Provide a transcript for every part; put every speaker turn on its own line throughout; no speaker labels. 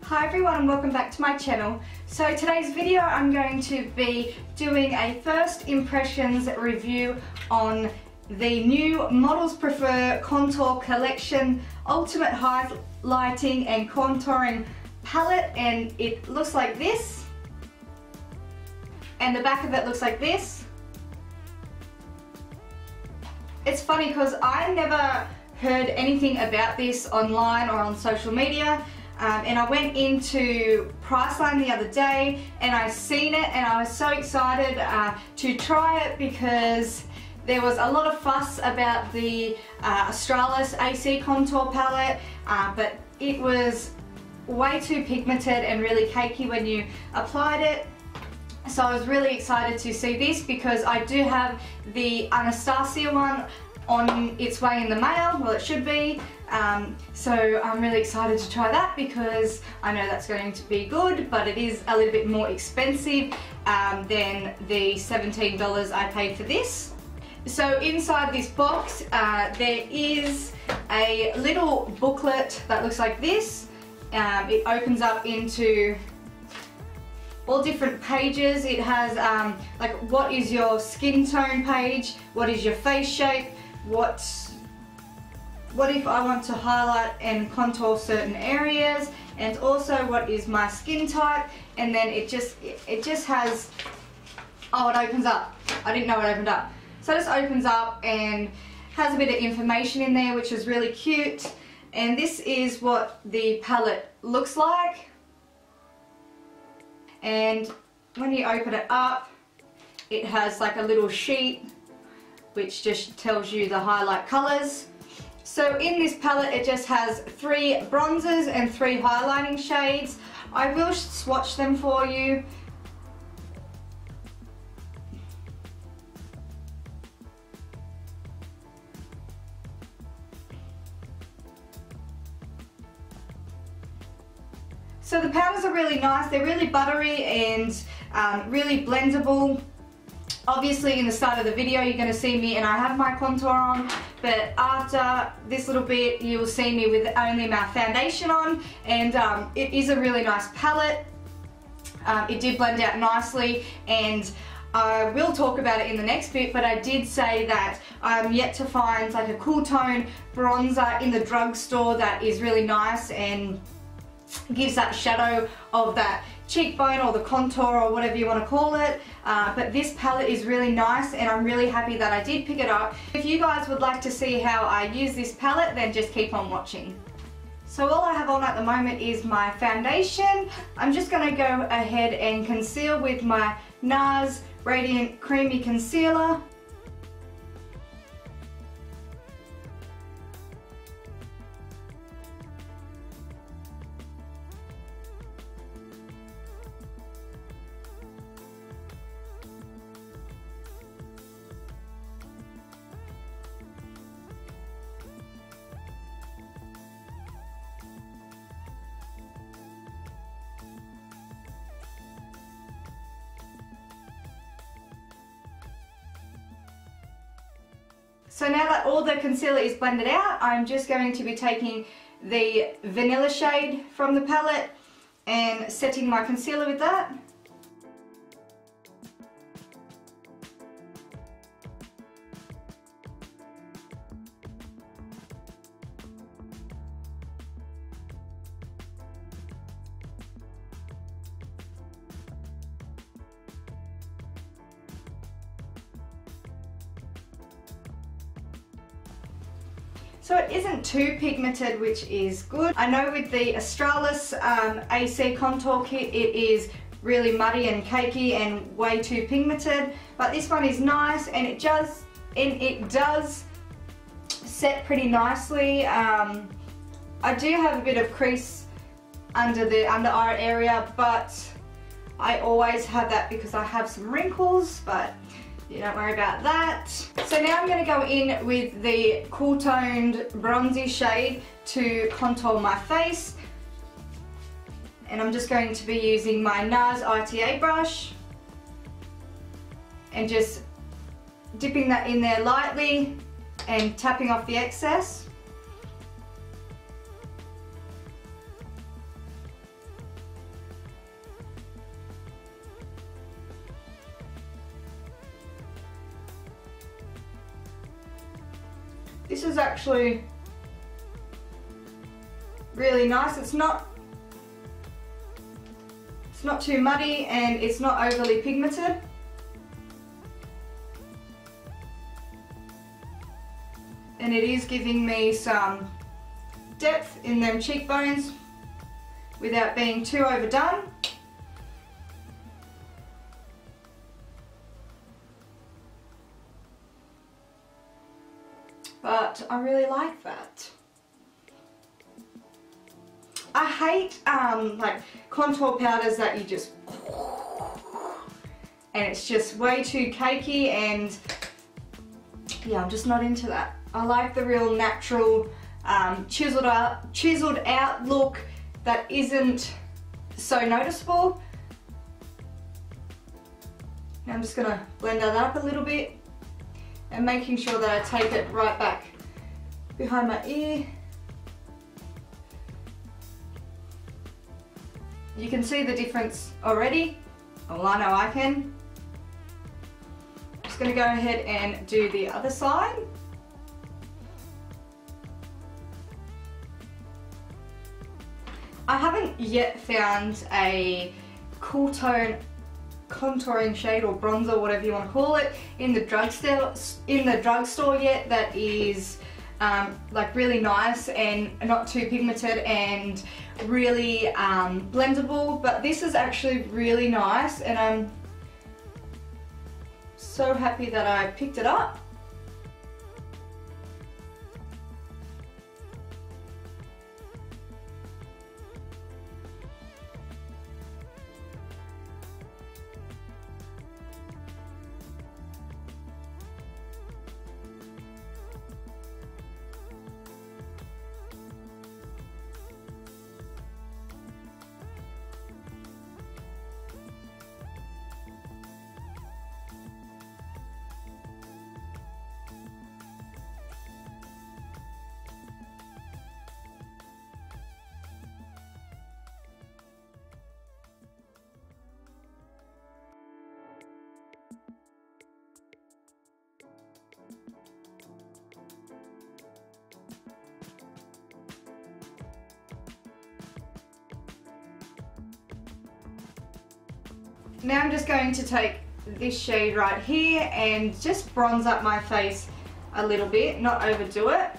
Hi everyone and welcome back to my channel. So today's video I'm going to be doing a first impressions review on the new Modelsprefer Contour Collection Ultimate Highlighting and Contouring Palette, and it looks like this, and the back of it looks like this. It's funny because I never heard anything about this online or on social media. And I went into Priceline the other day and I seen it and I was so excited to try it because there was a lot of fuss about the Australis AC Contour Palette, but it was way too pigmented and really cakey when you applied it. So I was really excited to see this because I do have the Anastasia one on its way in the mail. Well, it should be. So I'm really excited to try that because I know that's going to be good, but it is a little bit more expensive than the $17 I paid for this. So inside this box there is a little booklet that looks like this. It opens up into all different pages. It has like what is your skin tone page, what is your face shape, what if I want to highlight and contour certain areas, and also what is my skin type, and then it just has, oh, it opens up. I didn't know it opened up. So it just opens up and has a bit of information in there, which is really cute. And this is what the palette looks like. And when you open it up, it has like a little sheet which just tells you the highlight colors. So in this palette it just has 3 bronzers and 3 highlighting shades. I will swatch them for you. So the powders are really nice, they're really buttery and really blendable. Obviously in the start of the video you're going to see me and I have my contour on, but after this little bit you will see me with only my foundation on, and it is a really nice palette. It did blend out nicely, and I will talk about it in the next bit, but I did say that I'm yet to find like a cool tone bronzer in the drugstore that is really nice and gives that shadow of that cheekbone or the contour or whatever you want to call it, but this palette is really nice and I'm really happy that I did pick it up. If you guys would like to see how I use this palette, then just keep on watching. So all I have on at the moment is my foundation. I'm just going to go ahead and conceal with my NARS Radiant Creamy Concealer. So now that all the concealer is blended out, I'm just going to be taking the vanilla shade from the palette and setting my concealer with that. So it isn't too pigmented, which is good. I know with the Australis AC Contour Kit it is really muddy and cakey and way too pigmented, but this one is nice and it does set pretty nicely. I do have a bit of crease under the under eye area, but I always have that because I have some wrinkles, but you don't worry about that. So now I'm going to go in with the cool toned bronzy shade to contour my face, and I'm just going to be using my NARS ITA brush and just dipping that in there lightly and tapping off the excess. This is actually really nice. It's not too muddy and it's not overly pigmented. And it is giving me some depth in them cheekbones without being too overdone. But I really like that. I hate like contour powders that you just, and it's just way too cakey, and yeah, I'm just not into that. I like the real natural chiseled out look that isn't so noticeable. Now I'm just gonna blend that up a little bit and making sure that I take it right back behind my ear. You can see the difference already. Well, I know I can. Just gonna go ahead and do the other side. I haven't yet found a cool tone contouring shade or bronzer, whatever you want to call it, in the drugstore yet that is like really nice and not too pigmented and really blendable. But this is actually really nice, and I'm so happy that I picked it up. Now I'm just going to take this shade right here and just bronze up my face a little bit, not overdo it.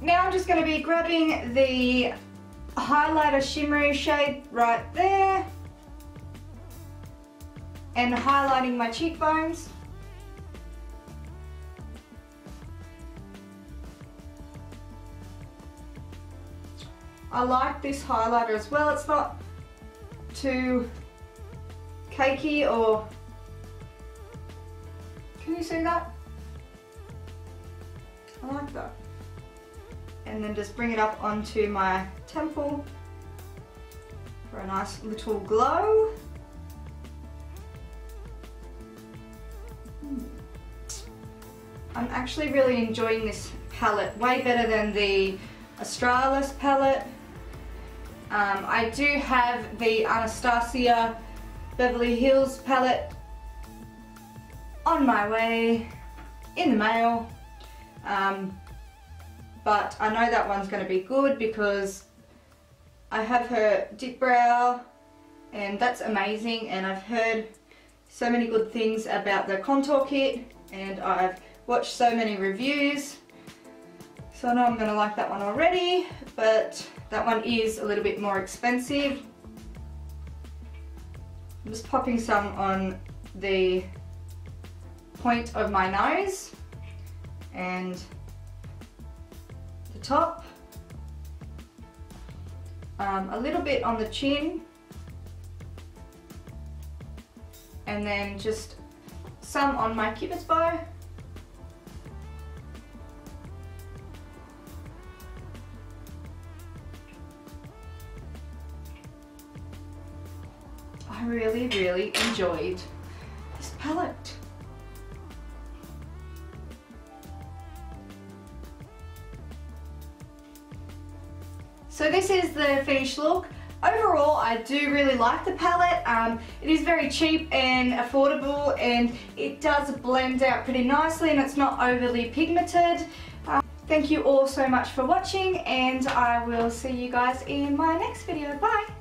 Now I'm just going to be grabbing the highlighter shimmery shade right there and highlighting my cheekbones. I like this highlighter as well. It's not too cakey, or can you see that? I like that. And then just bring it up onto my temple for a nice little glow. I'm actually really enjoying this palette, way better than the Australis palette. I do have the Anastasia Beverly Hills palette on my way in the mail. But I know that one's going to be good because I have her dip brow and that's amazing, and I've heard so many good things about the contour kit and I've watched so many reviews, so I know I'm going to like that one already. But that one is a little bit more expensive. I'm just popping some on the point of my nose and top, a little bit on the chin, and then just some on my cupid's bow. I really, really enjoyed this palette. So this is the finished look. Overall, I do really like the palette. It is very cheap and affordable, and it does blend out pretty nicely, and it's not overly pigmented. Thank you all so much for watching, and I will see you guys in my next video. Bye!